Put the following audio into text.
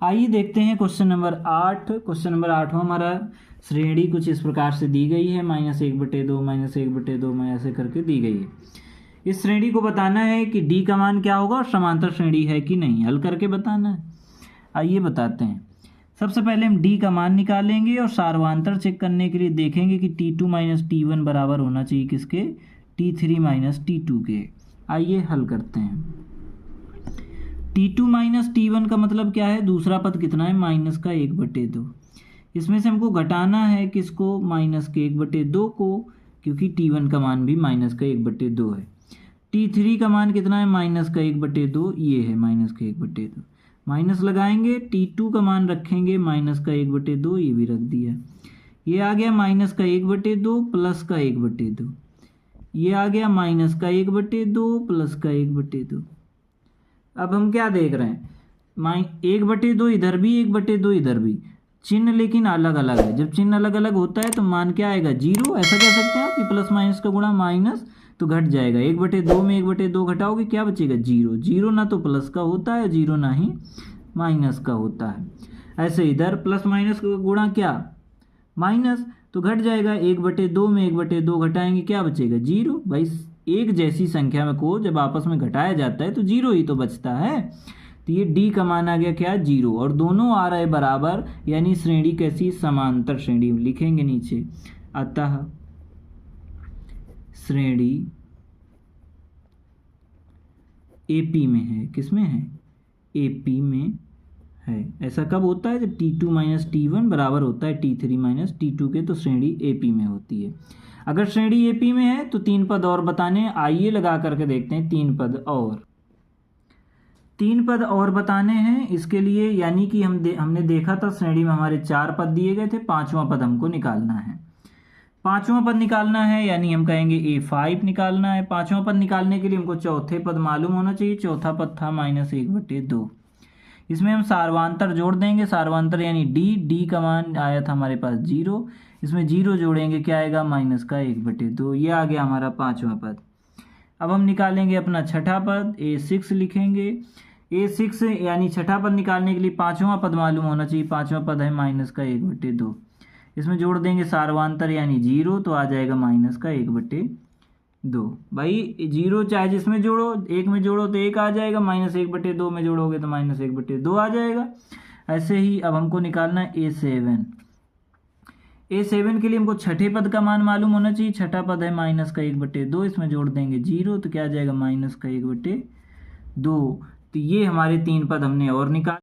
आइए देखते हैं क्वेश्चन नंबर 8। क्वेश्चन नंबर 8 में हमारा श्रेणी कुछ इस प्रकार से दी गई है, -1/2 -1/2 में ऐसे करके दी गई है। इस श्रेणी को बताना है कि डी का मान क्या होगा और समांतर श्रेणी है कि नहीं, हल करके बताना है। आइए बताते हैं। सबसे पहले हम डी का मान निकालेंगे और सार्वधातर चेक करने के लिए देखेंगे कि T2 - T1 बराबर होना चाहिए किसके, T3 - T2 के। आइए हल करते हैं। T2 - T1 का मतलब क्या है, दूसरा पद कितना है, -1/2। इसमें से हमको घटाना है किसको, -1/2 को, क्योंकि T1 का मान भी -1/2 है। T3 का मान कितना है, -1/2, ये है -1/2। माइनस लगाएंगे, T2 का मान रखेंगे -1/2, ये भी रख दिया। ये आ गया -1/2 प्लस का 1/2, ये आ गया -1/2 प्लस का 1/2। अब हम क्या देख रहे हैं, 1/2 इधर भी 1/2 इधर भी, चिन्ह लेकिन अलग अलग है। जब चिन्ह अलग अलग होता है तो मान क्या आएगा, 0। ऐसा कह सकते हैं आप कि प्लस माइनस का गुणा माइनस तो घट जाएगा। 1/2 में 1/2 घटाओगे क्या बचेगा, 0। 0 ना तो प्लस का होता है, 0 ना ही माइनस का होता है। ऐसे इधर प्लस माइनस का गुणा क्या, माइनस, तो घट जाएगा। 1/2 में 1/2 घटाएंगे क्या बचेगा, 0। भाई एक जैसी संख्या में को जब आपस में घटाया जाता है तो 0 ही तो बचता है। तो ये डी का मान आ गया क्या, 0। और दोनों आ रहे बराबर, यानी श्रेणी कैसी, समांतर श्रेणी। लिखेंगे नीचे, अतः श्रेणी एपी में है। किस में है, एपी में है। ऐसा कब होता है, जब T2 - T1 बराबर होता है T3 - T2 के, तो श्रेणी एपी में होती है। अगर श्रेणी एपी में है तो 3 पद और बताने, आइए लगा करके देखते हैं। 3 पद और बताने हैं इसके लिए, यानी कि हमने देखा था श्रेणी में हमारे 4 पद दिए गए थे, 5वां पद हमको निकालना है। 5वां पद निकालना है यानी हम कहेंगे A5 निकालना है। 5वां पद निकालने के लिए हमको चौथे पद मालूम होना चाहिए। चौथा पद था -1/2। इसमें हम सार्वधातर जोड़ देंगे, सार्वधातर यानी डी का मान आया था हमारे पास 0। इसमें 0 जोड़ेंगे क्या आएगा, -1/2। ये आ गया हमारा 5वां पद। अब हम निकालेंगे अपना छठा पद, A6 लिखेंगे। A6 यानी छठा पद निकालने के लिए 5वां पद मालूम होना चाहिए। 5वां पद है -1/2। इसमें जोड़ देंगे सार्वधातर यानी 0, तो आ जाएगा -1/2। भाई 0 चाहे जिसमें जोड़ो, 1 में जोड़ो तो 1 आ जाएगा, -1/2 में जोड़ोगे तो -1/2 आ जाएगा। ऐसे ही अब हमको निकालना है A7। A7 के लिए हमको छठे पद का मान मालूम होना चाहिए। छठा पद है -1/2, इसमें जोड़ देंगे 0, तो क्या आ जाएगा, -1/2। तो ये हमारे 3 पद हमने और निकाल